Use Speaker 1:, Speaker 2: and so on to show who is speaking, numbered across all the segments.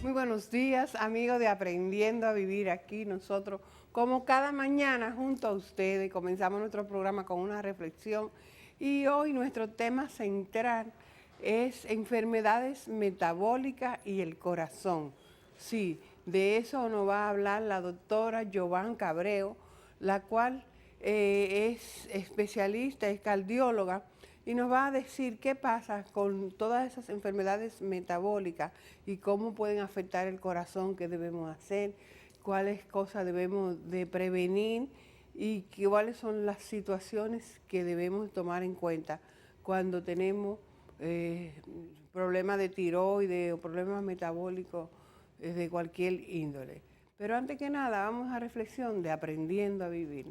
Speaker 1: Muy buenos días, amigos de Aprendiendo a Vivir. Aquí nosotros, como cada mañana, junto a ustedes, comenzamos nuestro programa con una reflexión. Y hoy nuestro tema central es enfermedades metabólicas y el corazón. Sí, de eso nos va a hablar la doctora Giovanna Cabreo, la cual es especialista, es cardióloga y nos va a decir qué pasa con todas esas enfermedades metabólicas y cómo pueden afectar el corazón, qué debemos hacer, cuáles cosas debemos de prevenir y cuáles son las situaciones que debemos tomar en cuenta cuando tenemos problemas de tiroides o problemas metabólicos de cualquier índole. Pero antes que nada, vamos a reflexión de aprendiendo a vivir.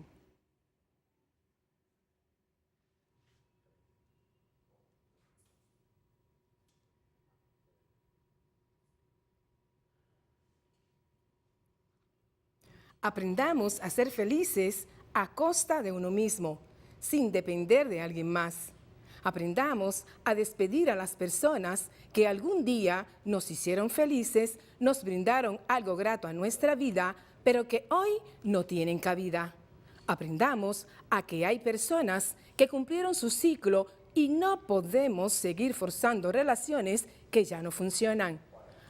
Speaker 2: Aprendamos a ser felices a costa de uno mismo, sin depender de alguien más. Aprendamos a despedir a las personas que algún día nos hicieron felices, nos brindaron algo grato a nuestra vida, pero que hoy no tienen cabida. Aprendamos a que hay personas que cumplieron su ciclo y no podemos seguir forzando relaciones que ya no funcionan.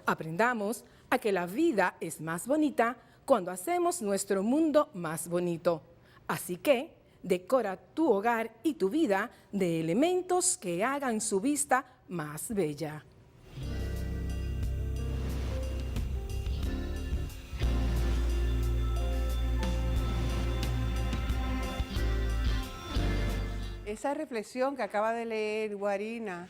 Speaker 2: Aprendamos a que la vida es más bonita cuando hacemos nuestro mundo más bonito. Así que decora tu hogar y tu vida de elementos que hagan su vista más bella.
Speaker 1: Esa reflexión que acaba de leer Guarina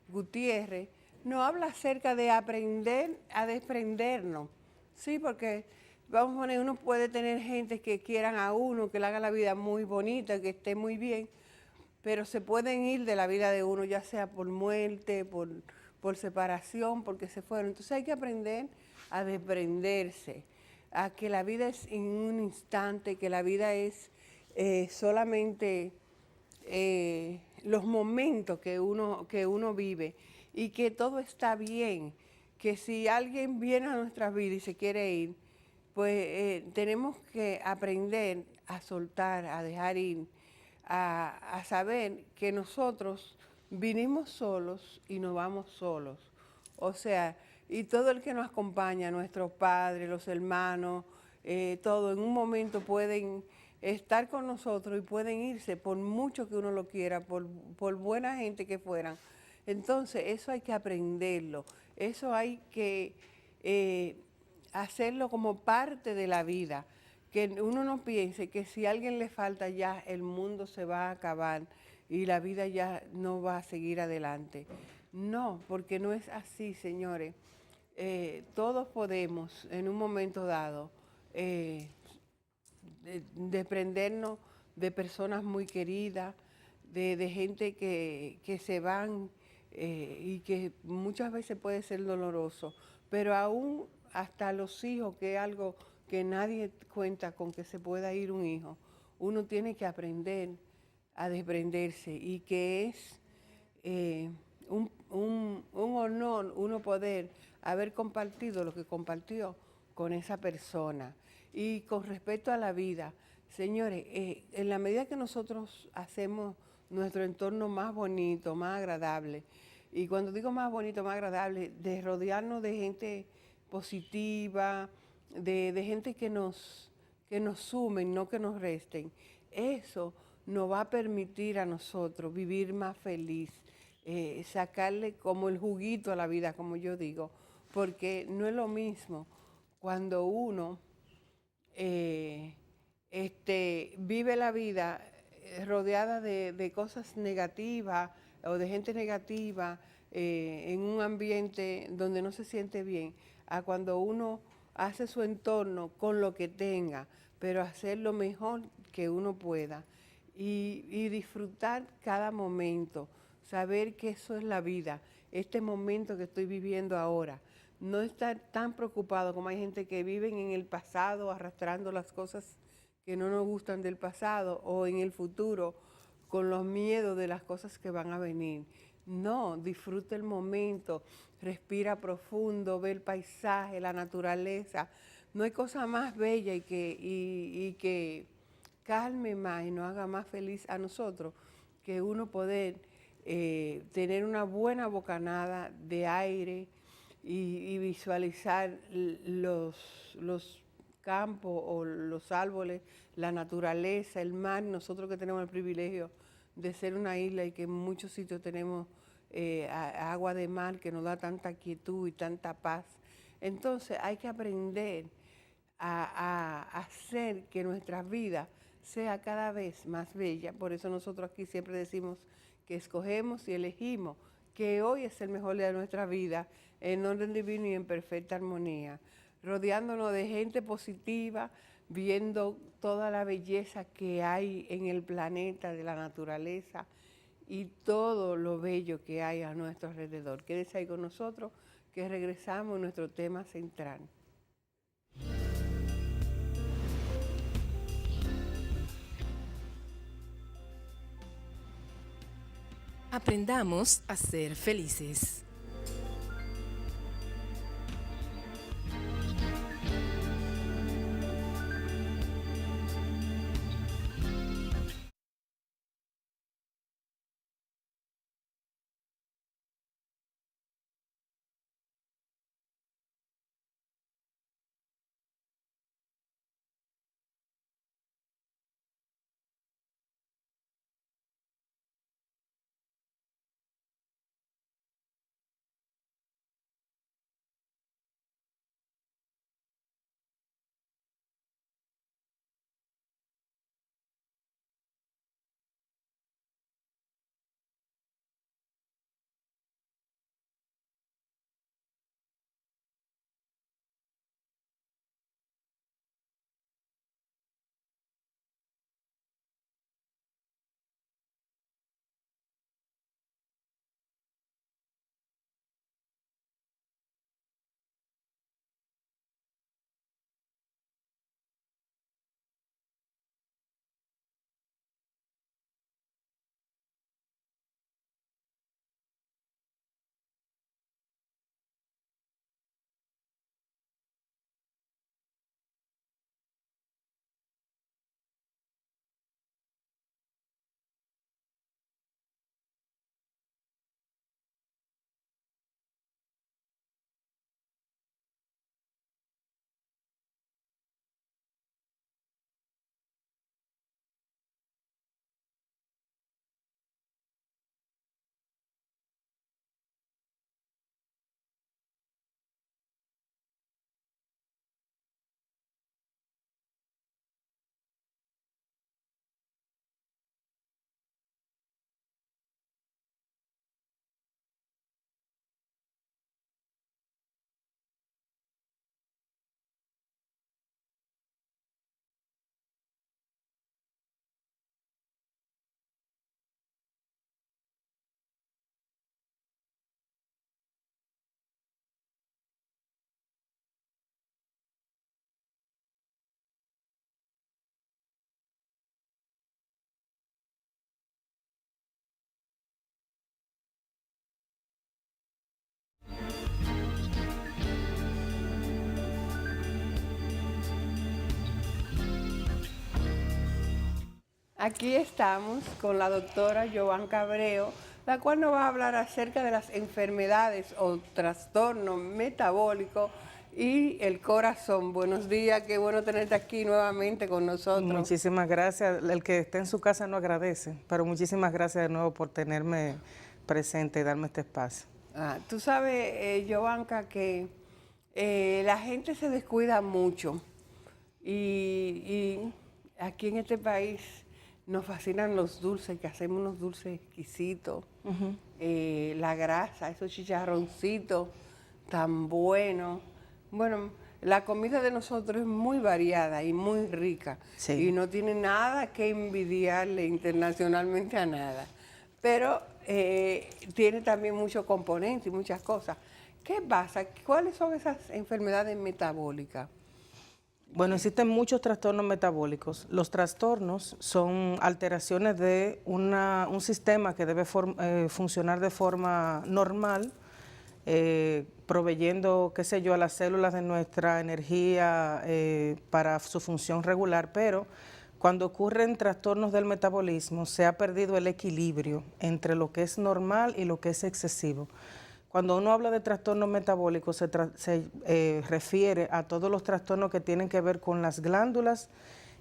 Speaker 1: Gutiérrez nos habla acerca de aprender a desprendernos. Sí, porque vamos a poner, uno puede tener gente que quieran a uno, que le haga la vida muy bonita, que esté muy bien, pero se pueden ir de la vida de uno, ya sea por muerte, por separación, porque se fueron. Entonces hay que aprender a desprenderse, a que la vida es en un instante, que la vida es solamente los momentos que uno vive y que todo está bien, que si alguien viene a nuestra vida y se quiere ir, pues tenemos que aprender a soltar, a dejar ir, a saber que nosotros vinimos solos y nos vamos solos. O sea, y todo el que nos acompaña, nuestros padres, los hermanos, todo, en un momento pueden estar con nosotros y pueden irse por mucho que uno lo quiera, por buena gente que fueran. Entonces, eso hay que aprenderlo, eso hay que hacerlo como parte de la vida, que uno no piense que si a alguien le falta ya el mundo se va a acabar y la vida ya no va a seguir adelante. No, porque no es así, señores. Todos podemos en un momento dado desprendernos de personas muy queridas, de gente que se van y que muchas veces puede ser doloroso, pero aún hasta los hijos, que es algo que nadie cuenta con que se pueda ir un hijo, uno tiene que aprender a desprenderse y que es un honor uno poder haber compartido lo que compartió con esa persona. Y con respecto a la vida, señores, en la medida que nosotros hacemos nuestro entorno más bonito, más agradable, y cuando digo más bonito, más agradable, de rodearnos de gente positiva, de gente que nos sumen, no que nos resten, eso nos va a permitir a nosotros vivir más feliz, sacarle como el juguito a la vida, como yo digo, porque no es lo mismo cuando uno vive la vida rodeada de cosas negativas o de gente negativa en un ambiente donde no se siente bien, a cuando uno hace su entorno con lo que tenga, pero hacer lo mejor que uno pueda y disfrutar cada momento, saber que eso es la vida, este momento que estoy viviendo ahora. No estar tan preocupado como hay gente que vive en el pasado arrastrando las cosas que no nos gustan del pasado o en el futuro con los miedos de las cosas que van a venir. No, disfruta el momento, respira profundo, ve el paisaje, la naturaleza. No hay cosa más bella y que calme más y nos haga más feliz a nosotros que uno poder tener una buena bocanada de aire y visualizar los campos o los árboles, la naturaleza, el mar. Nosotros que tenemos el privilegio de ser una isla y que en muchos sitios tenemos agua de mar que nos da tanta quietud y tanta paz. Entonces hay que aprender a hacer que nuestra vida sea cada vez más bella. Por eso nosotros aquí siempre decimos que escogemos y elegimos que hoy es el mejor día de nuestra vida, en orden divino y en perfecta armonía, rodeándonos de gente positiva, viendo toda la belleza que hay en el planeta, de la naturaleza y todo lo bello que hay a nuestro alrededor. Quédese ahí con nosotros, que regresamos a nuestro tema central.
Speaker 2: Aprendamos a ser felices.
Speaker 1: Aquí estamos con la doctora Joan Cabreo, la cual nos va a hablar acerca de las enfermedades o trastornos metabólicos y el corazón. Buenos días, qué bueno tenerte aquí nuevamente con nosotros.
Speaker 3: Muchísimas gracias. El que esté en su casa no agradece, pero muchísimas gracias de nuevo por tenerme presente y darme este espacio.
Speaker 1: Tú sabes, Joanca, que la gente se descuida mucho y aquí en este país nos fascinan los dulces, que hacemos unos dulces exquisitos, la grasa, esos chicharroncitos tan buenos. Bueno, la comida de nosotros es muy variada y muy rica,
Speaker 3: Sí.
Speaker 1: y no tiene nada que envidiarle internacionalmente a nada, pero tiene también muchos componentes y muchas cosas. ¿Qué pasa? ¿Cuáles son esas enfermedades metabólicas?
Speaker 3: Bueno, existen muchos trastornos metabólicos. Los trastornos son alteraciones de un sistema que debe funcionar de forma normal, proveyendo, qué sé yo, a las células de nuestra energía para su función regular, pero cuando ocurren trastornos del metabolismo se ha perdido el equilibrio entre lo que es normal y lo que es excesivo. Cuando uno habla de trastornos metabólicos se refiere a todos los trastornos que tienen que ver con las glándulas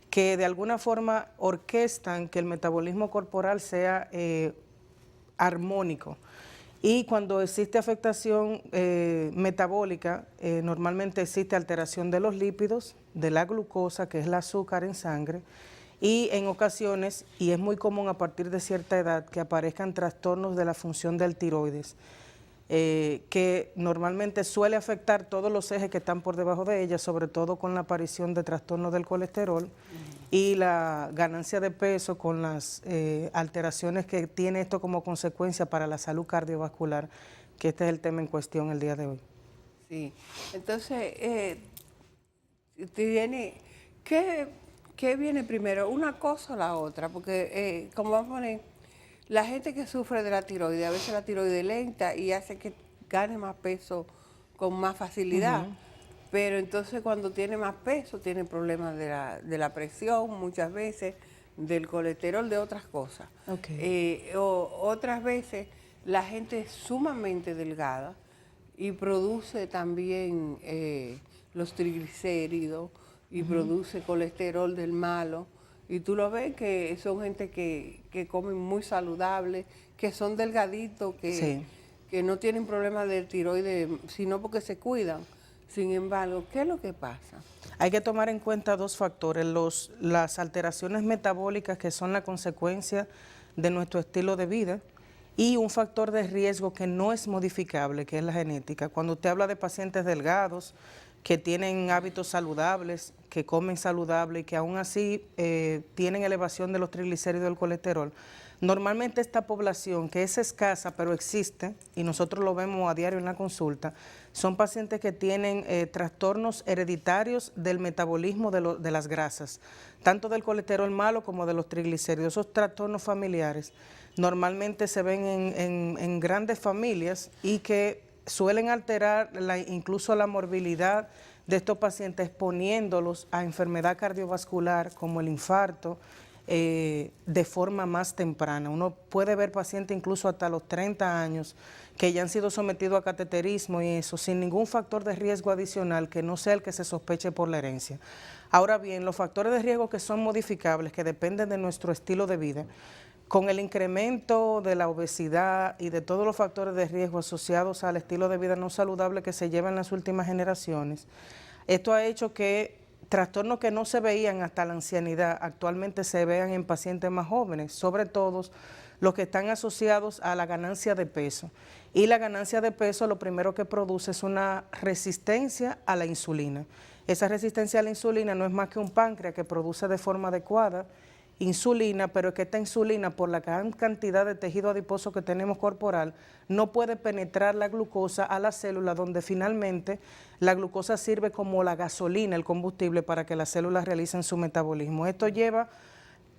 Speaker 3: que de alguna forma orquestan que el metabolismo corporal sea armónico. Y cuando existe afectación metabólica, normalmente existe alteración de los lípidos, de la glucosa, que es el azúcar en sangre, y en ocasiones, y es muy común a partir de cierta edad, que aparezcan trastornos de la función del tiroides. Que normalmente suele afectar todos los ejes que están por debajo de ella, sobre todo con la aparición de trastornos del colesterol y la ganancia de peso con las alteraciones que tiene esto como consecuencia para la salud cardiovascular, que este es el tema en cuestión el día de hoy.
Speaker 1: Sí, entonces, ¿qué viene primero? ¿Una cosa o la otra? Porque, como vamos a poner, la gente que sufre de la tiroides, a veces la tiroides lenta y hace que gane más peso con más facilidad. Pero entonces cuando tiene más peso, tiene problemas de la presión muchas veces, del colesterol, de otras cosas. Otras veces la gente es sumamente delgada y produce también los triglicéridos y produce colesterol del malo. Y tú lo ves que son gente que comen muy saludable, que son delgaditos, que no tienen problemas de tiroides, sino porque se cuidan. Sin embargo, ¿qué es lo que pasa?
Speaker 3: Hay que tomar en cuenta dos factores, las alteraciones metabólicas que son la consecuencia de nuestro estilo de vida y un factor de riesgo que no es modificable, que es la genética. Cuando usted habla de pacientes delgados, que tienen hábitos saludables, que comen saludable y que aún así tienen elevación de los triglicéridos y del colesterol. Normalmente esta población, que es escasa pero existe, y nosotros lo vemos a diario en la consulta, son pacientes que tienen trastornos hereditarios del metabolismo de las grasas, tanto del colesterol malo como de los triglicéridos. Esos trastornos familiares normalmente se ven en grandes familias y que suelen alterar incluso la morbilidad de estos pacientes, exponiéndolos a enfermedad cardiovascular como el infarto de forma más temprana. Uno puede ver pacientes incluso hasta los 30 años que ya han sido sometidos a cateterismo y eso, sin ningún factor de riesgo adicional que no sea el que se sospeche por la herencia. Ahora bien, los factores de riesgo que son modificables, que dependen de nuestro estilo de vida, con el incremento de la obesidad y de todos los factores de riesgo asociados al estilo de vida no saludable que se lleva en las últimas generaciones, esto ha hecho que trastornos que no se veían hasta la ancianidad actualmente se vean en pacientes más jóvenes, sobre todo los que están asociados a la ganancia de peso. Y la ganancia de peso lo primero que produce es una resistencia a la insulina. Esa resistencia a la insulina no es más que un páncreas que produce de forma adecuada insulina, pero es que esta insulina, por la gran cantidad de tejido adiposo que tenemos corporal, no puede penetrar la glucosa a la célula, donde finalmente la glucosa sirve como la gasolina, el combustible, para que las células realicen su metabolismo. Esto lleva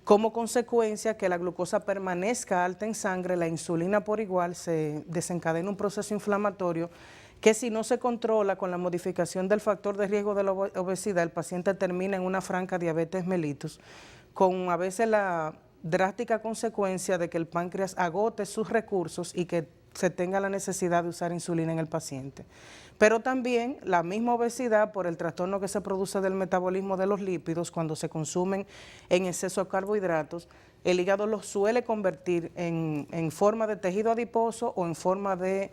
Speaker 3: como consecuencia que la glucosa permanezca alta en sangre, la insulina por igual, se desencadena un proceso inflamatorio que si no se controla con la modificación del factor de riesgo de la obesidad, el paciente termina en una franca diabetes mellitus, con a veces la drástica consecuencia de que el páncreas agote sus recursos y que se tenga la necesidad de usar insulina en el paciente. Pero también la misma obesidad, por el trastorno que se produce del metabolismo de los lípidos cuando se consumen en exceso de carbohidratos, el hígado los suele convertir en forma de tejido adiposo o en forma de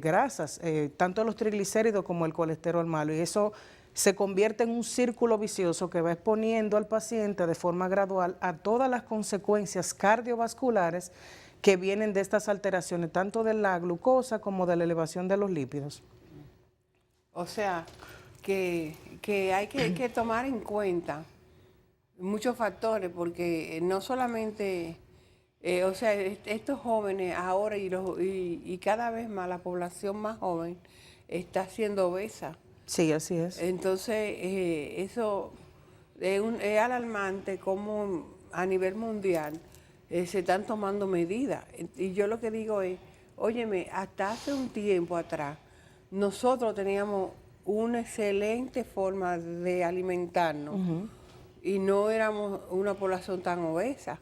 Speaker 3: grasas, tanto los triglicéridos como el colesterol malo, y eso se convierte en un círculo vicioso que va exponiendo al paciente de forma gradual a todas las consecuencias cardiovasculares que vienen de estas alteraciones, tanto de la glucosa como de la elevación de los lípidos.
Speaker 1: O sea, que hay que tomar en cuenta muchos factores, porque no solamente, o sea, estos jóvenes ahora y cada vez más la población más joven está siendo obesa.
Speaker 3: Sí, así es.
Speaker 1: Entonces, eso es alarmante como a nivel mundial se están tomando medidas. Y yo lo que digo es, óyeme, hasta hace un tiempo atrás, nosotros teníamos una excelente forma de alimentarnos y no éramos una población tan obesa.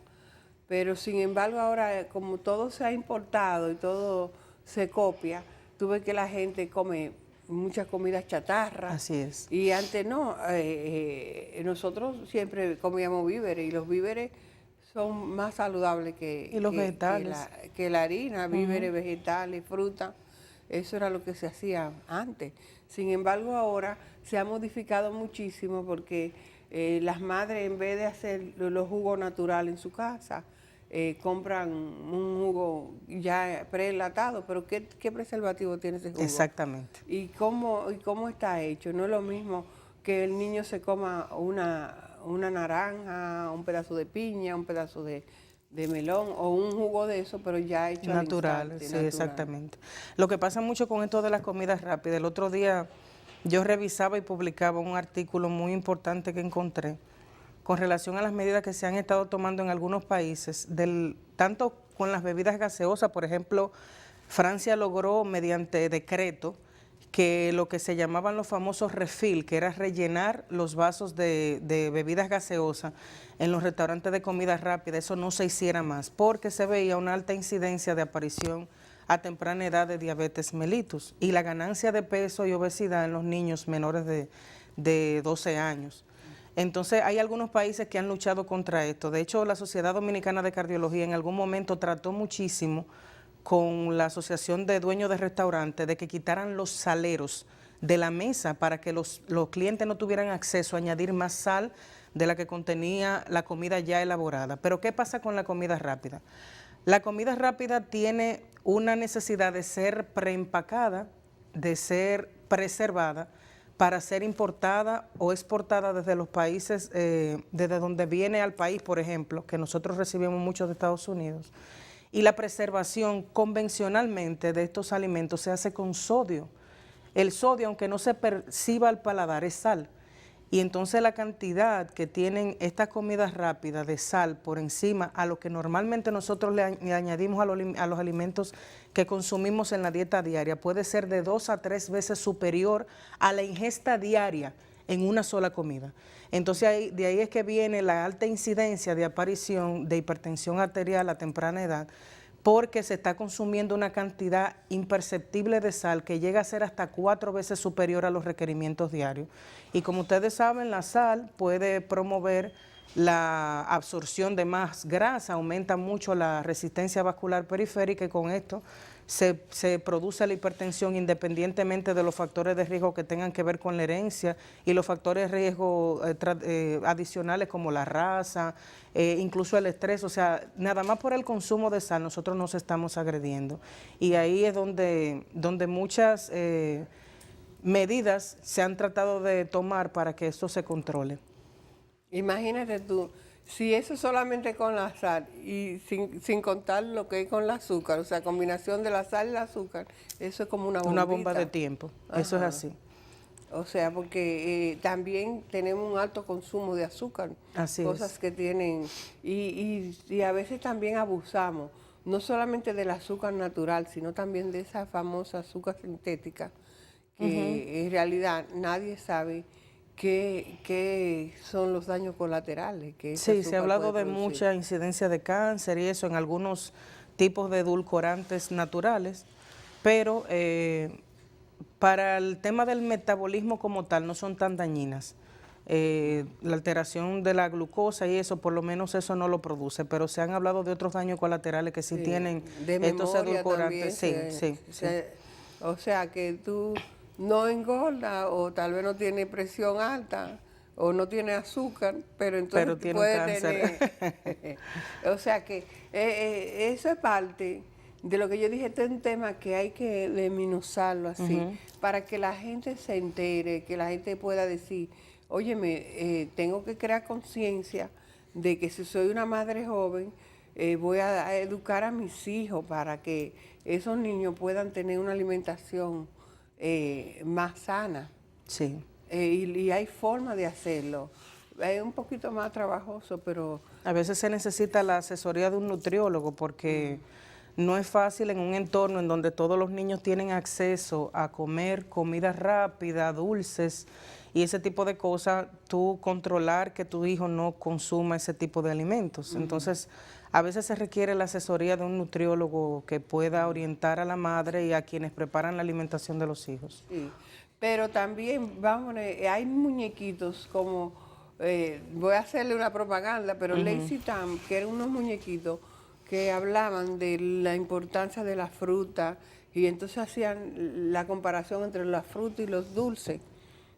Speaker 1: Pero sin embargo ahora, como todo se ha importado y todo se copia, tú ves que la gente come muchas comidas chatarra.
Speaker 3: Así es.
Speaker 1: Y antes no, nosotros siempre comíamos víveres y los víveres son más saludables
Speaker 3: Y los vegetales.
Speaker 1: que la harina, víveres, vegetales, fruta. Eso era lo que se hacía antes. Sin embargo, ahora se ha modificado muchísimo porque las madres, en vez de hacer los jugos naturales en su casa, compran un jugo ya preenlatado, pero ¿qué preservativo tiene ese jugo?
Speaker 3: Exactamente.
Speaker 1: ¿Y cómo está hecho? No es lo mismo que el niño se coma una naranja, un pedazo de piña, un pedazo de melón o un jugo de eso, pero ya hecho al
Speaker 3: Natural,
Speaker 1: instante,
Speaker 3: sí,
Speaker 1: natural.
Speaker 3: exactamente. Lo que pasa mucho con esto de las comidas rápidas, el otro día yo revisaba y publicaba un artículo muy importante que encontré con relación a las medidas que se han estado tomando en algunos países, tanto con las bebidas gaseosas. Por ejemplo, Francia logró mediante decreto que lo que se llamaban los famosos refill, que era rellenar los vasos de bebidas gaseosas en los restaurantes de comida rápida, eso no se hiciera más, porque se veía una alta incidencia de aparición a temprana edad de diabetes mellitus y la ganancia de peso y obesidad en los niños menores de 12 años. Entonces, hay algunos países que han luchado contra esto. De hecho, la Sociedad Dominicana de Cardiología en algún momento trató muchísimo con la Asociación de Dueños de Restaurantes de que quitaran los saleros de la mesa para que los clientes no tuvieran acceso a añadir más sal de la que contenía la comida ya elaborada. Pero ¿qué pasa con la comida rápida? La comida rápida tiene una necesidad de ser preempacada, de ser preservada, para ser importada o exportada desde los países, desde donde viene al país, por ejemplo, que nosotros recibimos mucho de Estados Unidos. Y la preservación convencionalmente de estos alimentos se hace con sodio. El sodio, aunque no se perciba al paladar, es sal. Y entonces la cantidad que tienen estas comidas rápidas de sal por encima a lo que normalmente nosotros le añadimos a los alimentos que consumimos en la dieta diaria puede ser de 2 a 3 veces superior a la ingesta diaria en una sola comida. Entonces de ahí es que viene la alta incidencia de aparición de hipertensión arterial a temprana edad, porque se está consumiendo una cantidad imperceptible de sal que llega a ser hasta 4 veces superior a los requerimientos diarios. Y como ustedes saben, la sal puede promover la absorción de más grasa, aumenta mucho la resistencia vascular periférica y con esto se produce la hipertensión independientemente de los factores de riesgo que tengan que ver con la herencia y los factores de riesgo adicionales como la raza, incluso el estrés. O sea, nada más por el consumo de sal nosotros nos estamos agrediendo. Y ahí es donde muchas medidas se han tratado de tomar para que esto se controle.
Speaker 1: Imagínate tú, si eso solamente con la sal y sin contar lo que es con el azúcar, o sea, combinación de la sal y el azúcar, eso es como una bombita.
Speaker 3: Una bomba de tiempo, eso es así.
Speaker 1: O sea, porque también tenemos un alto consumo de azúcar,
Speaker 3: Así
Speaker 1: cosas
Speaker 3: es.
Speaker 1: que tienen, y a veces también abusamos, no solamente del azúcar natural, sino también de esa famosa azúcar sintética, que en realidad nadie sabe qué son los daños colaterales.
Speaker 3: Sí, se ha hablado de mucha incidencia de cáncer y eso en algunos tipos de edulcorantes naturales, pero para el tema del metabolismo como tal no son tan dañinas. La alteración de la glucosa y eso, por lo menos eso no lo produce, pero se han hablado de otros daños colaterales que sí tienen
Speaker 1: de
Speaker 3: estos edulcorantes.
Speaker 1: También,
Speaker 3: Sí.
Speaker 1: O sea, que tú no engorda o tal vez no tiene presión alta o no tiene azúcar, pero entonces
Speaker 3: tiene
Speaker 1: puede
Speaker 3: cáncer.
Speaker 1: tener. O sea que eso es parte de lo que yo dije. Este es un tema que hay que desmenuzarlo así, para que la gente se entere, que la gente pueda decir, óyeme, tengo que crear conciencia de que si soy una madre joven, voy a educar a mis hijos para que esos niños puedan tener una alimentación más sana.
Speaker 3: Sí.
Speaker 1: Y hay forma de hacerlo. Es un poquito más trabajoso, pero...
Speaker 3: A veces se necesita la asesoría de un nutriólogo porque no es fácil en un entorno en donde todos los niños tienen acceso a comer comida rápida, dulces y ese tipo de cosas, tú controlar que tu hijo no consuma ese tipo de alimentos. Entonces, a veces se requiere la asesoría de un nutriólogo que pueda orientar a la madre y a quienes preparan la alimentación de los hijos.
Speaker 1: Sí, pero también, hay muñequitos como, voy a hacerle una propaganda, pero Lazy Tam, que eran unos muñequitos que hablaban de la importancia de la fruta y entonces hacían la comparación entre la fruta y los dulces.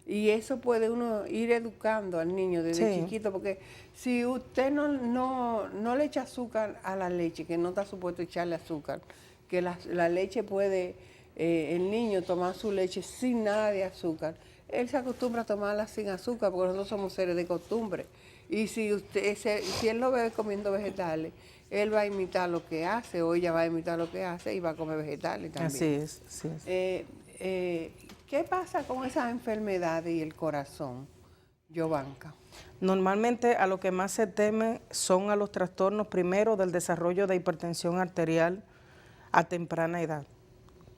Speaker 1: Y eso puede uno ir educando al niño desde
Speaker 3: Sí.
Speaker 1: chiquito, porque si usted no le echa azúcar a la leche, que no está supuesto echarle azúcar, que la leche puede, el niño tomar su leche sin nada de azúcar, él se acostumbra a tomarla sin azúcar, porque nosotros somos seres de costumbre. Y si si él lo ve comiendo vegetales, él va a imitar lo que hace, o ella va a imitar lo que hace y va a comer vegetales también.
Speaker 3: Así es, así es.
Speaker 1: ¿Qué pasa con esas enfermedades y el corazón, Jovanka?
Speaker 3: Normalmente a lo que más se teme son a los trastornos primero del desarrollo de hipertensión arterial a temprana edad,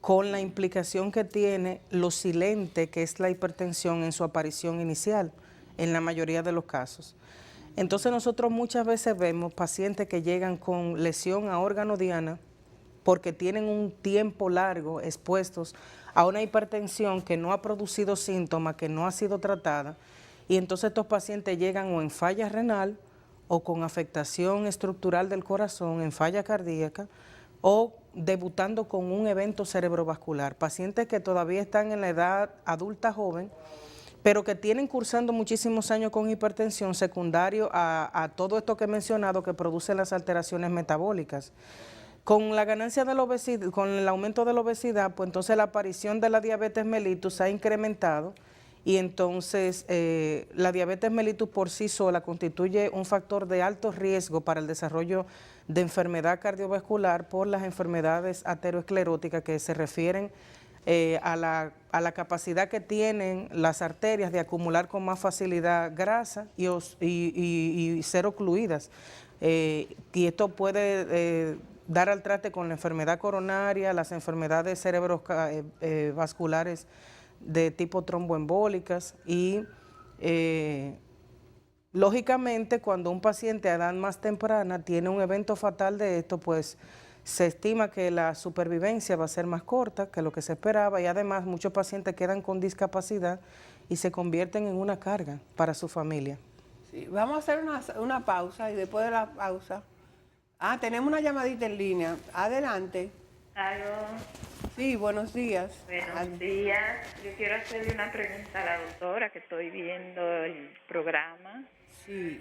Speaker 3: con la implicación que tiene lo silente que es la hipertensión en su aparición inicial, en la mayoría de los casos. Entonces nosotros muchas veces vemos pacientes que llegan con lesión a órgano diana porque tienen un tiempo largo expuestos a una hipertensión que no ha producido síntomas, que no ha sido tratada, y entonces estos pacientes llegan o en falla renal o con afectación estructural del corazón, en falla cardíaca, o debutando con un evento cerebrovascular. Pacientes que todavía están en la edad adulta joven, pero que tienen cursando muchísimos años con hipertensión secundario a todo esto que he mencionado que produce las alteraciones metabólicas. Con la ganancia de la obesidad, con el aumento de la obesidad, pues entonces la aparición de la diabetes mellitus ha incrementado y entonces la diabetes mellitus por sí sola constituye un factor de alto riesgo para el desarrollo de enfermedad cardiovascular por las enfermedades ateroscleróticas que se refieren a la capacidad que tienen las arterias de acumular con más facilidad grasa y ser ocluidas. Y esto puede dar al traste con la enfermedad coronaria, las enfermedades cerebrovasculares de tipo tromboembólicas y lógicamente cuando un paciente a edad más temprana tiene un evento fatal de esto, pues se estima que la supervivencia va a ser más corta que lo que se esperaba y además muchos pacientes quedan con discapacidad y se convierten en una carga para su familia.
Speaker 1: Sí, vamos a hacer una pausa y después de la pausa... tenemos una llamadita en línea. Adelante.
Speaker 4: Aló.
Speaker 1: Sí, buenos días.
Speaker 4: Buenos días. Yo quiero hacerle una pregunta a la doctora, que estoy viendo el programa.
Speaker 1: Sí,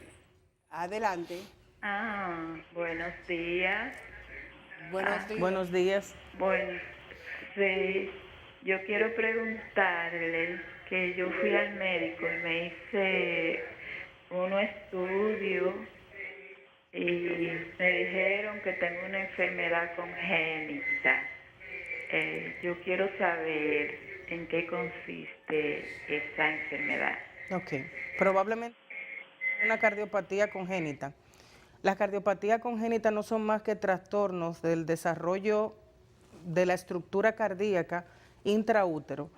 Speaker 1: adelante.
Speaker 4: Buenos días.
Speaker 1: Buenos días.
Speaker 3: Buenos días.
Speaker 4: Bueno, sí, yo quiero preguntarle que yo fui al médico y me hice unos estudios y me dijeron que tengo una enfermedad congénita. Yo quiero saber en qué consiste esa enfermedad.
Speaker 3: Ok, probablemente una cardiopatía congénita. Las cardiopatías congénitas no son más que trastornos del desarrollo de la estructura cardíaca intraútero,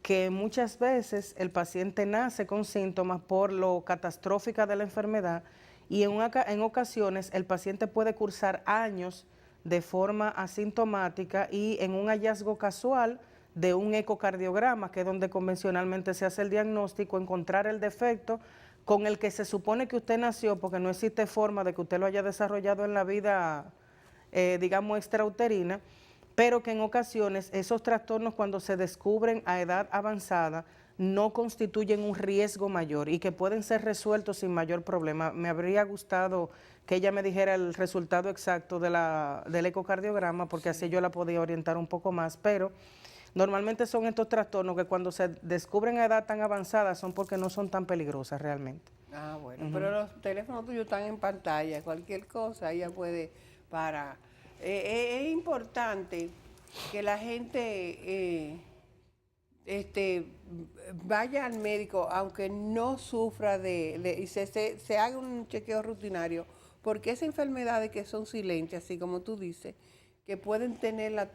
Speaker 3: que muchas veces el paciente nace con síntomas por lo catastrófica de la enfermedad y en ocasiones el paciente puede cursar años de forma asintomática y en un hallazgo casual de un ecocardiograma, que es donde convencionalmente se hace el diagnóstico, encontrar el defecto con el que se supone que usted nació, porque no existe forma de que usted lo haya desarrollado en la vida, digamos, extrauterina, pero que en ocasiones esos trastornos cuando se descubren a edad avanzada no constituyen un riesgo mayor y que pueden ser resueltos sin mayor problema. Me habría gustado que ella me dijera el resultado exacto del ecocardiograma, porque así yo la podía orientar un poco más, pero normalmente son estos trastornos que cuando se descubren a edad tan avanzada son porque no son tan peligrosas realmente.
Speaker 1: Bueno, pero los teléfonos tuyos están en pantalla, cualquier cosa ella puede parar. Es importante que la gente vaya al médico, aunque no sufra y se haga un chequeo rutinario, porque esas enfermedades que son silentes, así como tú dices, que pueden tenerla,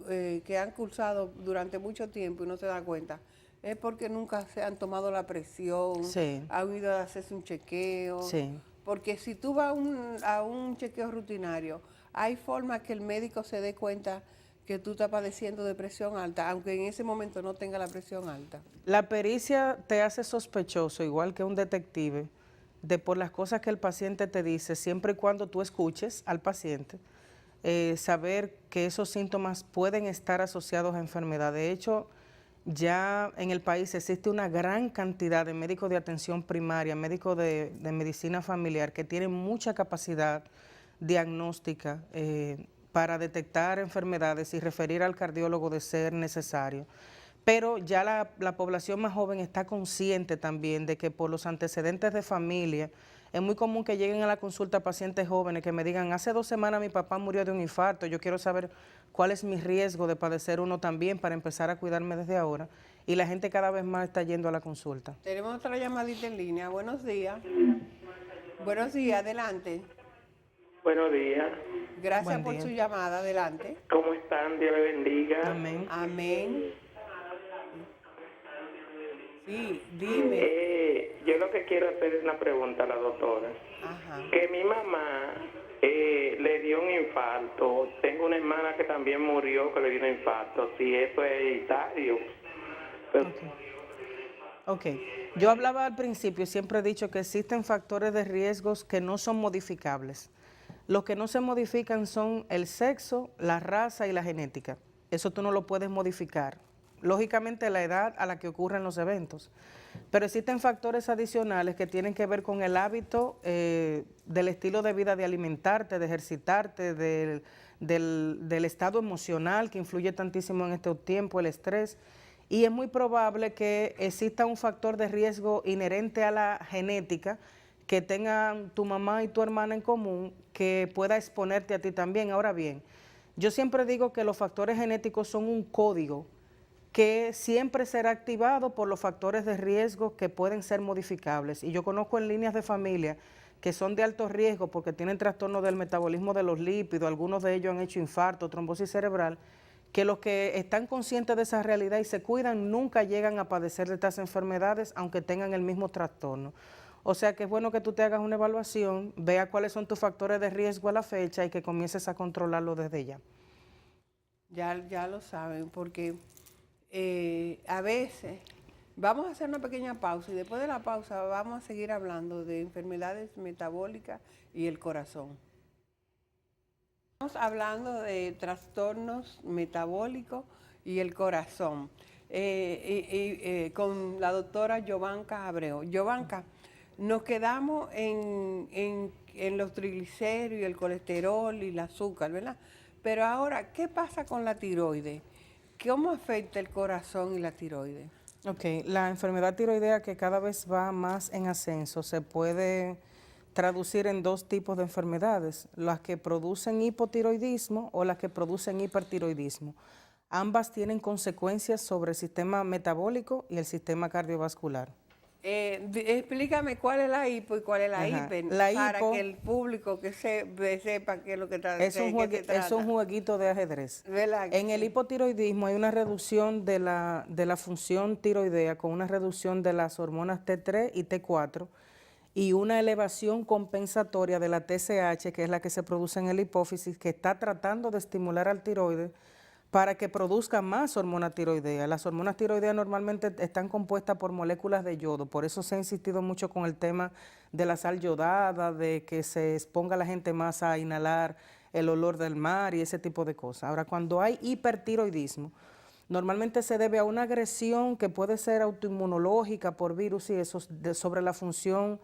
Speaker 1: que han cursado durante mucho tiempo y no se da cuenta, es porque nunca se han tomado la presión,
Speaker 3: Sí,
Speaker 1: han ido a hacerse un chequeo.
Speaker 3: sí.
Speaker 1: Porque si tú vas a un chequeo rutinario, hay formas que el médico se dé cuenta que tú estás padeciendo de presión alta, aunque en ese momento no tenga la presión alta.
Speaker 3: La pericia te hace sospechoso, igual que un detective, de por las cosas que el paciente te dice, siempre y cuando tú escuches al paciente, saber que esos síntomas pueden estar asociados a enfermedad. De hecho, ya en el país existe una gran cantidad de médicos de atención primaria, médicos de medicina familiar, que tienen mucha capacidad diagnóstica para detectar enfermedades y referir al cardiólogo de ser necesario. Pero ya la población más joven está consciente también de que por los antecedentes de familia, es muy común que lleguen a la consulta pacientes jóvenes que me digan, hace 2 semanas mi papá murió de un infarto, yo quiero saber cuál es mi riesgo de padecer uno también para empezar a cuidarme desde ahora. Y la gente cada vez más está yendo a la consulta.
Speaker 1: Tenemos otra llamadita en línea. Buenos días. Buenos días, adelante.
Speaker 5: Buenos días.
Speaker 1: Gracias
Speaker 3: Buen
Speaker 1: por
Speaker 3: día.
Speaker 1: su llamada, adelante.
Speaker 5: ¿Cómo están? Dios le bendiga.
Speaker 3: Amén.
Speaker 1: Amén. Sí, dime.
Speaker 5: Yo lo que quiero hacer es una pregunta a la doctora.
Speaker 1: Ajá.
Speaker 5: Que mi mamá le dio un infarto. Tengo una hermana que también murió que le dio un infarto. Si eso es hereditario. Pero,
Speaker 3: Ok. Yo hablaba al principio, siempre he dicho que existen factores de riesgos que no son modificables. Los que no se modifican son el sexo, la raza y la genética. Eso tú no lo puedes modificar. Lógicamente la edad a la que ocurren los eventos. Pero existen factores adicionales que tienen que ver con el hábito del estilo de vida, de alimentarte, de ejercitarte, del estado emocional que influye tantísimo en este tiempo, el estrés. Y es muy probable que exista un factor de riesgo inherente a la genética que tengan tu mamá y tu hermana en común que pueda exponerte a ti también. Ahora bien, yo siempre digo que los factores genéticos son un código que siempre será activado por los factores de riesgo que pueden ser modificables. Y yo conozco en líneas de familia que son de alto riesgo porque tienen trastorno del metabolismo de los lípidos, algunos de ellos han hecho infarto, trombosis cerebral, que los que están conscientes de esa realidad y se cuidan nunca llegan a padecer de estas enfermedades, aunque tengan el mismo trastorno. O sea que es bueno que tú te hagas una evaluación, vea cuáles son tus factores de riesgo a la fecha y que comiences a controlarlo desde ya.
Speaker 1: Ya lo saben, porque a veces vamos a hacer una pequeña pausa y después de la pausa vamos a seguir hablando de enfermedades metabólicas y el corazón. Estamos hablando de trastornos metabólicos y el corazón con la doctora Yovanka Abreu. Yovanka, nos quedamos en los triglicéridos y el colesterol y el azúcar, ¿verdad? Pero ahora, ¿qué pasa con la tiroides? ¿Cómo afecta el corazón y la tiroides?
Speaker 3: Ok, la enfermedad tiroidea que cada vez va más en ascenso se puede traducir en 2 tipos de enfermedades, las que producen hipotiroidismo o las que producen hipertiroidismo. Ambas tienen consecuencias sobre el sistema metabólico y el sistema cardiovascular.
Speaker 1: Explícame cuál es la hipo y cuál es la
Speaker 3: Ajá.
Speaker 1: hiper,
Speaker 3: La
Speaker 1: para
Speaker 3: hipo
Speaker 1: que el público sepa qué es lo que
Speaker 3: es un jueguito de ajedrez.
Speaker 1: ¿Verdad?
Speaker 3: En el hipotiroidismo hay una reducción de la función tiroidea con una reducción de las hormonas T3 y T4 y una elevación compensatoria de la TSH, que es la que se produce en el hipófisis, que está tratando de estimular al tiroides para que produzca más hormona tiroidea. Las hormonas tiroideas normalmente están compuestas por moléculas de yodo, por eso se ha insistido mucho con el tema de la sal yodada, de que se exponga a la gente más a inhalar el olor del mar y ese tipo de cosas. Ahora, cuando hay hipertiroidismo, normalmente se debe a una agresión que puede ser autoinmunológica por virus y eso sobre la función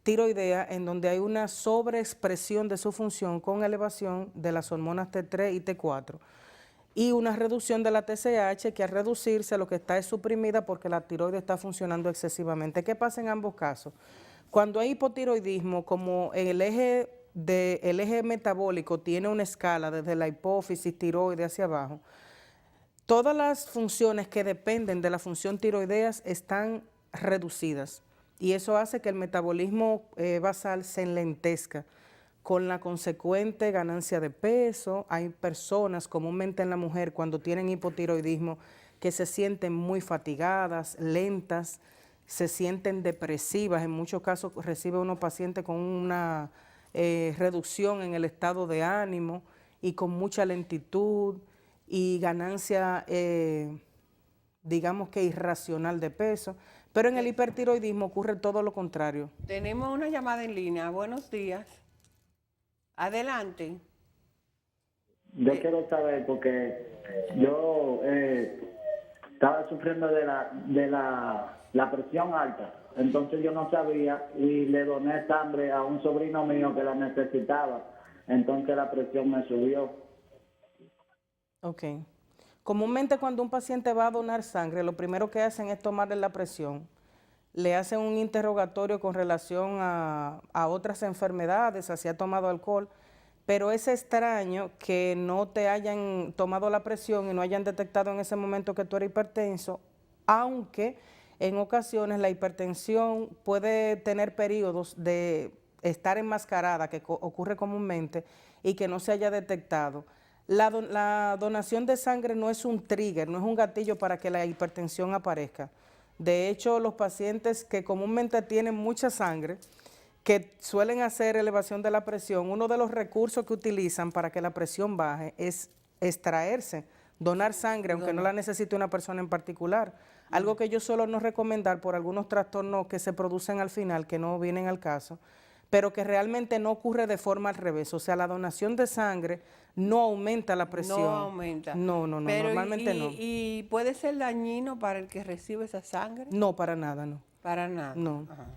Speaker 3: tiroidea, en donde hay una sobreexpresión de su función con elevación de las hormonas T3 y T4 y una reducción de la TSH que al reducirse lo que está es suprimida porque la tiroides está funcionando excesivamente. ¿Qué pasa en ambos casos? Cuando hay hipotiroidismo, como el eje metabólico tiene una escala desde la hipófisis, tiroides hacia abajo, Todas las funciones que dependen de la función tiroideas están reducidas y eso hace que el metabolismo basal se enlentezca con la consecuente ganancia de peso. Hay personas, comúnmente en la mujer, cuando tienen hipotiroidismo, que se sienten muy fatigadas, lentas, se sienten depresivas. En muchos casos recibe uno pacientes con una reducción en el estado de ánimo y con mucha lentitud y ganancia, digamos que irracional de peso. Pero en el hipertiroidismo ocurre todo lo contrario.
Speaker 1: Tenemos una llamada en línea. Buenos días. Adelante.
Speaker 6: Yo quiero saber porque yo estaba sufriendo de la presión alta, entonces yo no sabía y le doné sangre a un sobrino mío que la necesitaba, entonces la presión me subió.
Speaker 3: Ok. Comúnmente cuando un paciente va a donar sangre, lo primero que hacen es tomarle la presión. Le hacen un interrogatorio con relación a otras enfermedades, si ha tomado alcohol, pero es extraño que no te hayan tomado la presión y no hayan detectado en ese momento que tú eres hipertenso, aunque en ocasiones la hipertensión puede tener periodos de estar enmascarada, que ocurre comúnmente, y que no se haya detectado. La donación de sangre no es un trigger, no es un gatillo para que la hipertensión aparezca. De hecho, los pacientes que comúnmente tienen mucha sangre, que suelen hacer elevación de la presión, uno de los recursos que utilizan para que la presión baje es extraerse, donar sangre, aunque no la necesite una persona en particular. Algo que yo suelo no recomendar por algunos trastornos que se producen al final, que no vienen al caso, pero que realmente no ocurre de forma al revés. O sea, la donación de sangre no aumenta la presión.
Speaker 1: No aumenta.
Speaker 3: No,
Speaker 1: Pero
Speaker 3: normalmente no.
Speaker 1: ¿Y puede ser dañino para el que recibe esa sangre?
Speaker 3: No, para nada, no.
Speaker 1: Para nada.
Speaker 3: No.
Speaker 1: Ajá.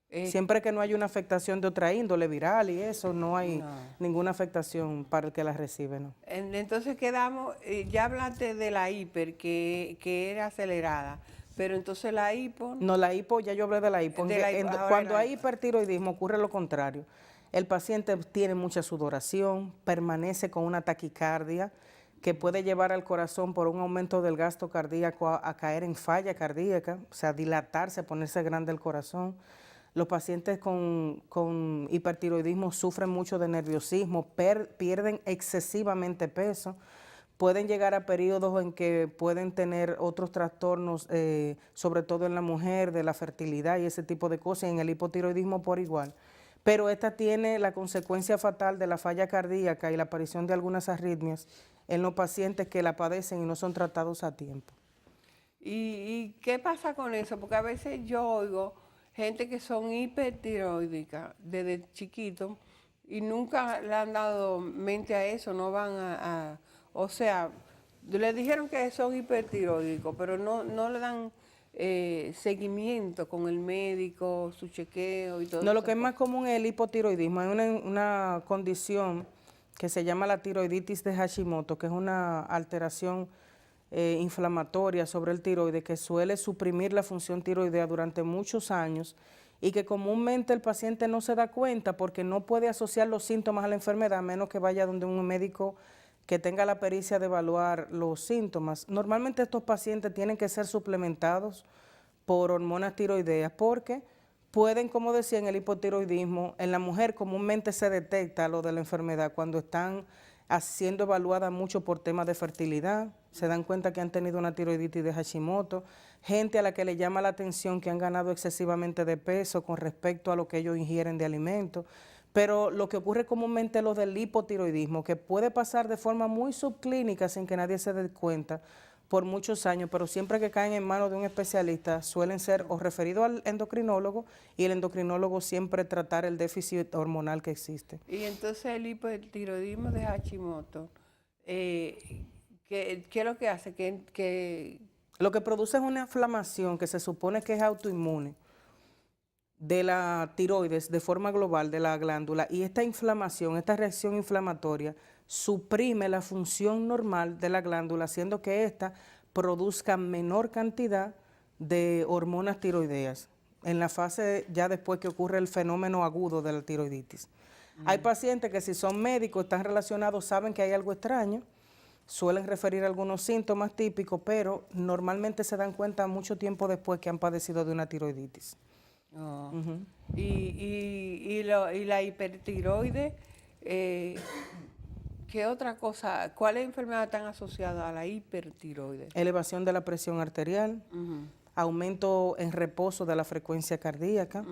Speaker 3: Siempre que no haya una afectación de otra índole viral y eso, no hay ninguna afectación para el que la recibe, ¿no?
Speaker 1: Entonces quedamos, ya hablaste de la hiper, que era acelerada, pero entonces la hipo...
Speaker 3: No, la hipo, ya yo hablé de la hipo. Cuando hay
Speaker 1: hipo.
Speaker 3: hipertiroidismo ocurre lo contrario. El paciente tiene mucha sudoración, permanece con una taquicardia que puede llevar al corazón por un aumento del gasto cardíaco a caer en falla cardíaca, o sea, dilatarse, ponerse grande el corazón. Los pacientes con hipertiroidismo sufren mucho de nerviosismo, pierden excesivamente peso, pueden llegar a periodos en que pueden tener otros trastornos, sobre todo en la mujer, de la fertilidad y ese tipo de cosas, y en el hipotiroidismo por igual. Pero esta tiene la consecuencia fatal de la falla cardíaca y la aparición de algunas arritmias en los pacientes que la padecen y no son tratados a tiempo.
Speaker 1: ¿Y qué pasa con eso? Porque a veces yo oigo gente que son hipertiroídicas desde chiquito y nunca le han dado mente a eso, no van o sea, le dijeron que son hipertiroídicos, pero no le dan seguimiento con el médico, su chequeo y todo eso.
Speaker 3: No, lo que es más común es el hipotiroidismo. Hay una condición que se llama la tiroiditis de Hashimoto, que es una alteración inflamatoria sobre el tiroides que suele suprimir la función tiroidea durante muchos años y que comúnmente el paciente no se da cuenta porque no puede asociar los síntomas a la enfermedad a menos que vaya donde un médico que tenga la pericia de evaluar los síntomas. Normalmente estos pacientes tienen que ser suplementados por hormonas tiroideas porque pueden, como decía, en el hipotiroidismo, en la mujer comúnmente se detecta lo de la enfermedad cuando están siendo evaluadas mucho por temas de fertilidad, se dan cuenta que han tenido una tiroiditis de Hashimoto, gente a la que le llama la atención que han ganado excesivamente de peso con respecto a lo que ellos ingieren de alimentos, pero lo que ocurre comúnmente es lo del hipotiroidismo, que puede pasar de forma muy subclínica sin que nadie se dé cuenta por muchos años, pero siempre que caen en manos de un especialista suelen ser o referidos al endocrinólogo y el endocrinólogo siempre tratar el déficit hormonal que existe.
Speaker 1: Y entonces el hipotiroidismo de Hashimoto, ¿qué es lo que hace?
Speaker 3: Lo que produce es una inflamación que se supone que es autoinmune de la tiroides de forma global de la glándula, y esta inflamación, esta reacción inflamatoria suprime la función normal de la glándula, haciendo que ésta produzca menor cantidad de hormonas tiroideas en la fase ya después que ocurre el fenómeno agudo de la tiroiditis. Hay pacientes que si son médicos, están relacionados, saben que hay algo extraño suelen referir algunos síntomas típicos, pero normalmente se dan cuenta mucho tiempo después que han padecido de una tiroiditis.
Speaker 1: Oh. Y la hipertiroides, ¿qué otra cosa? ¿Cuáles enfermedades están asociadas a la hipertiroides?
Speaker 3: Elevación de la presión arterial, aumento en reposo de la frecuencia cardíaca.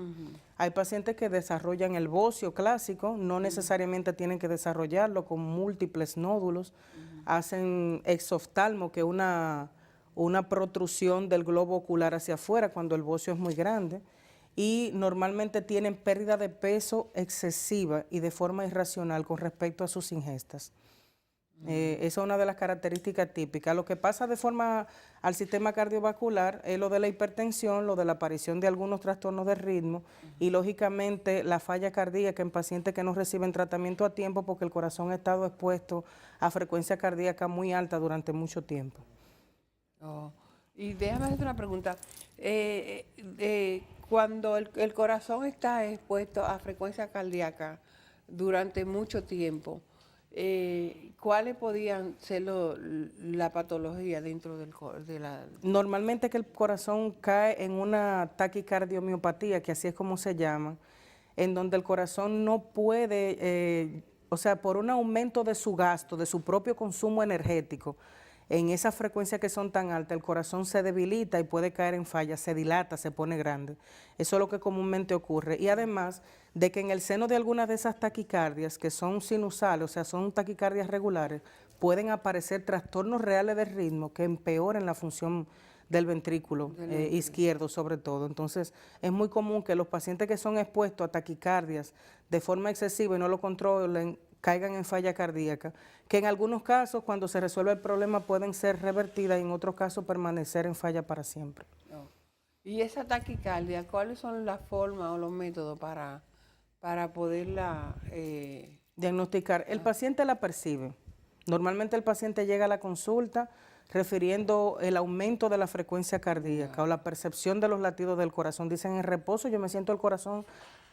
Speaker 3: Hay pacientes que desarrollan el bocio clásico, no necesariamente tienen que desarrollarlo con múltiples nódulos. Hacen exoftalmo, que es una protrusión del globo ocular hacia afuera cuando el bocio es muy grande. Y normalmente tienen pérdida de peso excesiva y de forma irracional con respecto a sus ingestas. Esa es una de las características típicas. Lo que pasa de forma al sistema cardiovascular es lo de la hipertensión, lo de la aparición de algunos trastornos de ritmo y lógicamente la falla cardíaca en pacientes que no reciben tratamiento a tiempo porque el corazón ha estado expuesto a frecuencia cardíaca muy alta durante mucho tiempo.
Speaker 1: Oh. Y déjame hacer una pregunta. Cuando el corazón está expuesto a frecuencia cardíaca durante mucho tiempo, ¿cuáles podían ser la patología dentro de la...?
Speaker 3: Normalmente que el corazón cae en una taquicardiomiopatía, que así es como se llama, en donde el corazón no puede, o sea, por un aumento de su gasto, de su propio consumo energético, en esas frecuencias que son tan altas, el corazón se debilita y puede caer en falla, se dilata, se pone grande. Eso es lo que comúnmente ocurre. Y además de que en el seno de algunas de esas taquicardias, que son sinusales, o sea, son taquicardias regulares, pueden aparecer trastornos reales de ritmo que empeoren la función del ventrículo izquierdo sobre todo. Entonces, es muy común que los pacientes que son expuestos a taquicardias de forma excesiva y no lo controlen, caigan en falla cardíaca, que en algunos casos, cuando se resuelve el problema, pueden ser revertidas y en otros casos permanecer en falla para siempre.
Speaker 1: No. ¿Y esa taquicardia, cuáles son las formas o los métodos para poderla
Speaker 3: diagnosticar? El paciente la percibe. Normalmente el paciente llega a la consulta refiriendo el aumento de la frecuencia cardíaca o la percepción de los latidos del corazón. Dicen, en reposo yo me siento el corazón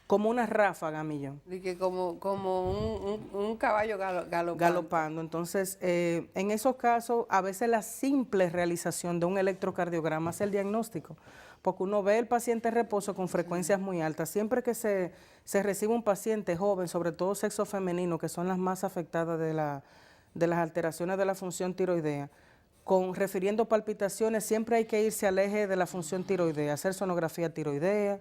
Speaker 3: como una ráfaga, millón.
Speaker 1: que como un caballo
Speaker 3: galopando. Entonces, en esos casos, a veces la simple realización de un electrocardiograma es el diagnóstico, porque uno ve el paciente en reposo con frecuencias muy altas. Siempre que se recibe un paciente joven, sobre todo sexo femenino, que son las más afectadas de las alteraciones de la función tiroidea, refiriendo palpitaciones, siempre hay que irse al eje de la función tiroidea, hacer sonografía tiroidea,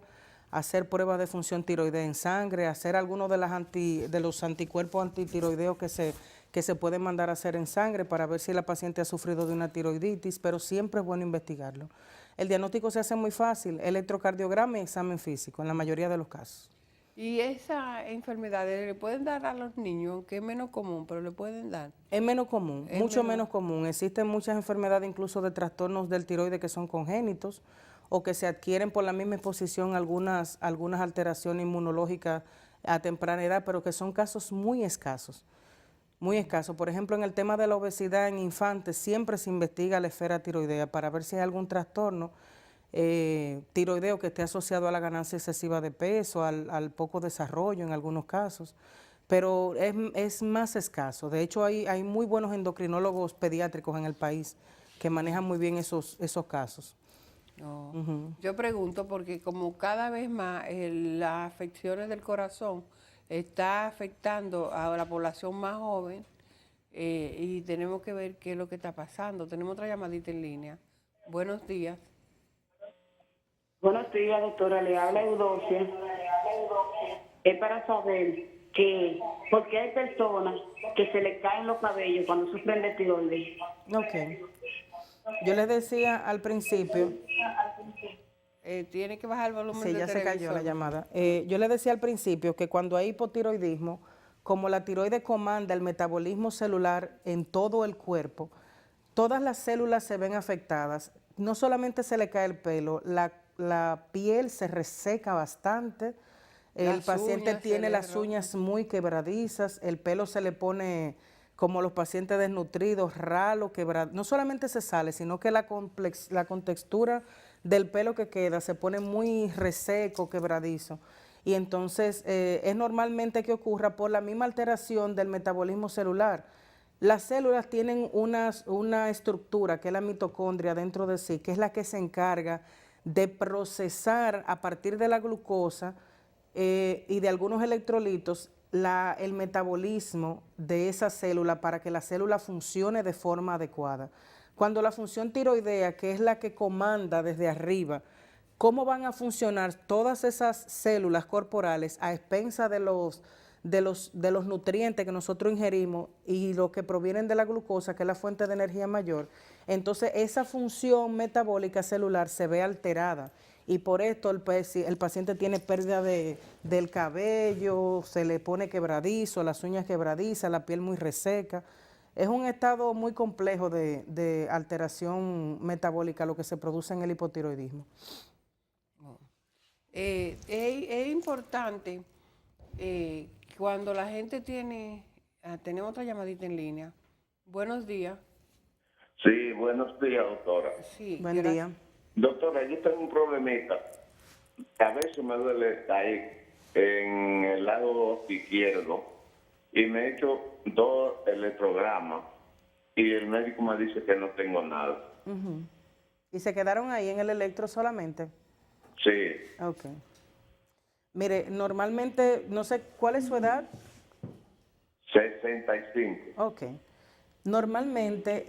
Speaker 3: hacer pruebas de función tiroidea en sangre, hacer algunos de los anticuerpos antitiroideos que se pueden mandar a hacer en sangre para ver si la paciente ha sufrido de una tiroiditis, pero siempre es bueno investigarlo. El diagnóstico se hace muy fácil, electrocardiograma y examen físico, en la mayoría de los casos.
Speaker 1: ¿Y esa enfermedad le pueden dar a los niños, aunque es menos común, pero le pueden dar?
Speaker 3: Es menos común, mucho menos común. Existen muchas enfermedades, incluso de trastornos del tiroides que son congénitos, o que se adquieren por la misma exposición algunas alteraciones inmunológicas a temprana edad, pero que son casos muy escasos, muy escasos. Por ejemplo, en el tema de la obesidad en infantes, siempre se investiga la esfera tiroidea para ver si hay algún trastorno tiroideo que esté asociado a la ganancia excesiva de peso, al poco desarrollo en algunos casos, pero es más escaso. De hecho, hay muy buenos endocrinólogos pediátricos en el país que manejan muy bien esos casos.
Speaker 1: No. Yo pregunto porque como cada vez más las afecciones del corazón está afectando a la población más joven y tenemos que ver qué es lo que está pasando. Tenemos otra llamadita en línea. Buenos días.
Speaker 7: Buenos días, doctora. Le habla Eudocia. Es para saber por qué hay personas que se le caen los cabellos cuando sufren de tiroides.
Speaker 3: Ok. Yo les decía al principio...
Speaker 1: tiene que bajar el volumen
Speaker 3: sí,
Speaker 1: del
Speaker 3: ya
Speaker 1: televisor.
Speaker 3: se cayó la llamada. Yo les decía al principio que cuando hay hipotiroidismo, como la tiroides comanda el metabolismo celular en todo el cuerpo, todas las células se ven afectadas. No solamente se le cae el pelo, la piel se reseca bastante, el paciente tiene las uñas muy quebradizas, el pelo se le pone, como los pacientes desnutridos, ralo, quebrado. No solamente se sale, sino que la contextura del pelo que queda se pone muy reseco, quebradizo. Y entonces es normalmente que ocurra por la misma alteración del metabolismo celular. Las células tienen una estructura que es la mitocondria dentro de sí, que es la que se encarga de procesar a partir de la glucosa y de algunos electrolitos el metabolismo de esa célula para que la célula funcione de forma adecuada. Cuando la función tiroidea, que es la que comanda desde arriba, cómo van a funcionar todas esas células corporales a expensas de los nutrientes que nosotros ingerimos y los que provienen de la glucosa, que es la fuente de energía mayor, entonces esa función metabólica celular se ve alterada y por esto el paciente tiene pérdida del cabello, se le pone quebradizo, las uñas quebradizas, la piel muy reseca. Es un estado muy complejo de alteración metabólica lo que se produce en el hipotiroidismo.
Speaker 1: Es importante cuando la gente tenemos otra llamadita en línea. Buenos días.
Speaker 8: Sí, buenos días, doctora.
Speaker 1: Sí,
Speaker 3: Buen día.
Speaker 8: Doctora, yo tengo un problemita. A veces me duele ahí en el lado izquierdo y me he hecho 2 electrogramas y el médico me dice que no tengo nada.
Speaker 3: ¿Y se quedaron ahí en el electro solamente?
Speaker 8: Sí.
Speaker 3: Ok. Mire, normalmente, no sé, ¿cuál es su edad?
Speaker 8: 65.
Speaker 3: Ok. Normalmente,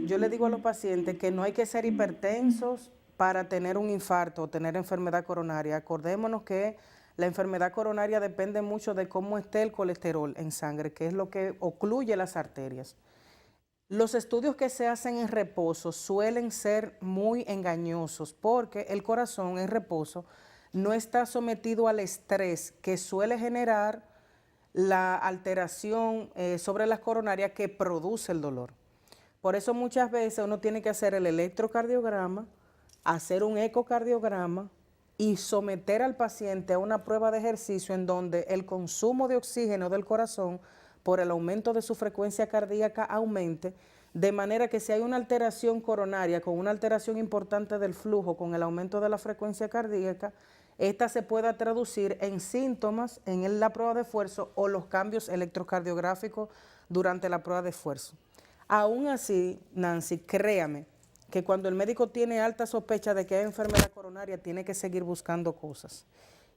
Speaker 3: yo le digo a los pacientes que no hay que ser hipertensos para tener un infarto o tener enfermedad coronaria. Acordémonos que la enfermedad coronaria depende mucho de cómo esté el colesterol en sangre, que es lo que ocluye las arterias. Los estudios que se hacen en reposo suelen ser muy engañosos porque el corazón en reposo no está sometido al estrés que suele generar la alteración sobre las coronarias que produce el dolor. Por eso muchas veces uno tiene que hacer el electrocardiograma, hacer un ecocardiograma y someter al paciente a una prueba de ejercicio en donde el consumo de oxígeno del corazón por el aumento de su frecuencia cardíaca aumente, de manera que si hay una alteración coronaria con una alteración importante del flujo con el aumento de la frecuencia cardíaca, esta se pueda traducir en síntomas en la prueba de esfuerzo o los cambios electrocardiográficos durante la prueba de esfuerzo. Aún así, Nancy, créame que cuando el médico tiene alta sospecha de que hay enfermedad coronaria, tiene que seguir buscando cosas.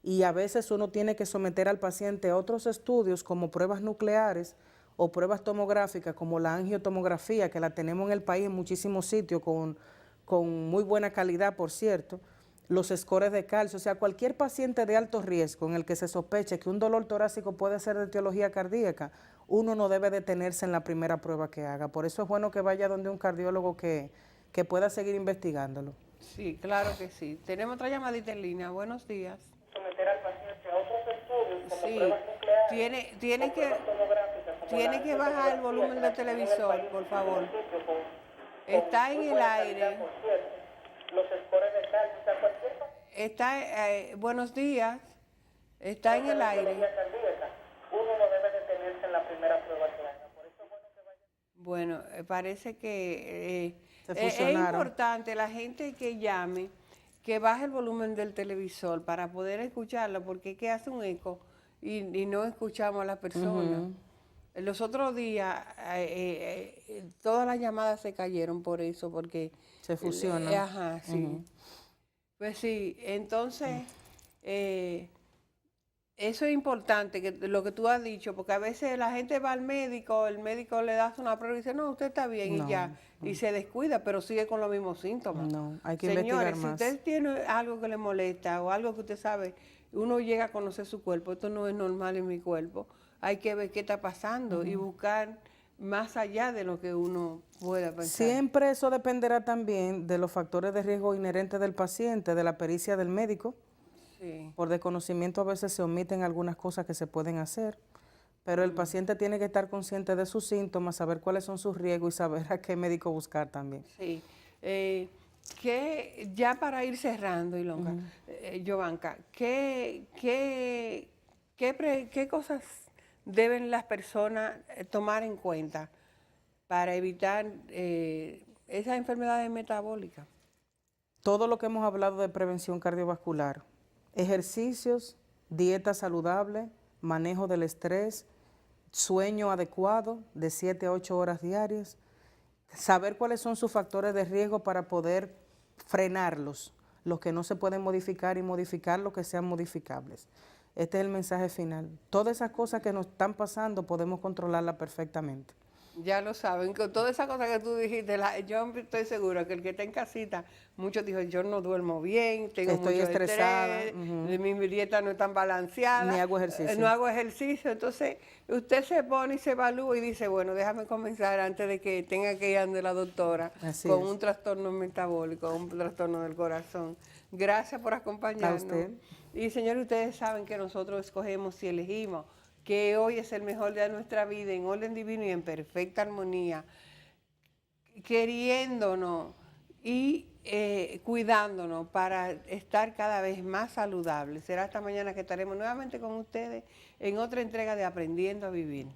Speaker 3: Y a veces uno tiene que someter al paciente a otros estudios como pruebas nucleares o pruebas tomográficas como la angiotomografía, que la tenemos en el país en muchísimos sitios con muy buena calidad, por cierto, los scores de calcio, o sea, cualquier paciente de alto riesgo en el que se sospeche que un dolor torácico puede ser de etiología cardíaca, uno no debe detenerse en la primera prueba que haga. Por eso es bueno que vaya donde un cardiólogo que pueda seguir investigándolo.
Speaker 1: Sí, claro que sí. Tenemos otra llamadita en línea. Buenos días.
Speaker 7: Someter al paciente a otros estudios como
Speaker 1: Sí,
Speaker 7: pruebas nucleares,
Speaker 1: tiene que bajar el volumen del televisor, por favor. Está en el aire.
Speaker 7: los scores de calcio, o sea, cualquier
Speaker 1: Buenos días. Está en el aire.
Speaker 7: cardíaca, uno no debe detenerse en la primera prueba que haga. Por eso es bueno que vaya.
Speaker 1: Bueno, parece que
Speaker 3: Se
Speaker 1: es
Speaker 3: fusionaron.
Speaker 1: importante la gente que llame, que baje el volumen del televisor para poder escucharlo, porque es que hace un eco y no escuchamos a la persona. Los otros días todas las llamadas se cayeron por eso, porque
Speaker 3: Se fusionan.
Speaker 1: Ajá, sí. Pues sí, entonces eso es importante, que lo que tú has dicho, porque a veces la gente va al médico, el médico le da una prueba y dice, no, usted está bien
Speaker 3: No,
Speaker 1: y ya, y se descuida, pero sigue con los mismos síntomas.
Speaker 3: No, hay que
Speaker 1: Señores,
Speaker 3: investigar
Speaker 1: si
Speaker 3: más.
Speaker 1: usted tiene algo que le molesta o algo que usted sabe, uno llega a conocer su cuerpo, esto no es normal en mi cuerpo, hay que ver qué está pasando y buscar más allá de lo que uno pueda pensar.
Speaker 3: Siempre eso dependerá también de los factores de riesgo inherentes del paciente, de la pericia del médico.
Speaker 1: Sí.
Speaker 3: Por desconocimiento a veces se omiten algunas cosas que se pueden hacer, pero el paciente tiene que estar consciente de sus síntomas, saber cuáles son sus riesgos y saber a qué médico buscar también.
Speaker 1: Sí. Que ya para ir cerrando, Ilonka, Jovanka, ¿qué cosas deben las personas tomar en cuenta para evitar esas enfermedades metabólicas?
Speaker 3: Todo lo que hemos hablado de prevención cardiovascular, ejercicios, dieta saludable, manejo del estrés, sueño adecuado de 7 a 8 horas diarias, saber cuáles son sus factores de riesgo para poder frenarlos, los que no se pueden modificar y modificar los que sean modificables. Este es el mensaje final. Todas esas cosas que nos están pasando podemos controlarlas perfectamente.
Speaker 1: Ya lo saben, con todas esas cosas que tú dijiste, yo estoy segura que el que está en casita, muchos dijo, yo no duermo bien, tengo
Speaker 3: Estoy
Speaker 1: mucho
Speaker 3: estresada,
Speaker 1: estrés, mi dieta no es tan balanceada.
Speaker 3: Ni hago ejercicio.
Speaker 1: No hago ejercicio, entonces usted se pone y se evalúa y dice, bueno, déjame comenzar antes de que tenga que ir ante la doctora
Speaker 3: Así
Speaker 1: con
Speaker 3: es.
Speaker 1: un trastorno metabólico, un trastorno del corazón. Gracias por acompañarnos.
Speaker 3: A usted.
Speaker 1: Y señores, ustedes saben que nosotros escogemos y elegimos que hoy es el mejor día de nuestra vida, en orden divino y en perfecta armonía, queriéndonos y cuidándonos para estar cada vez más saludables. Será hasta mañana que estaremos nuevamente con ustedes en otra entrega de Aprendiendo a Vivir.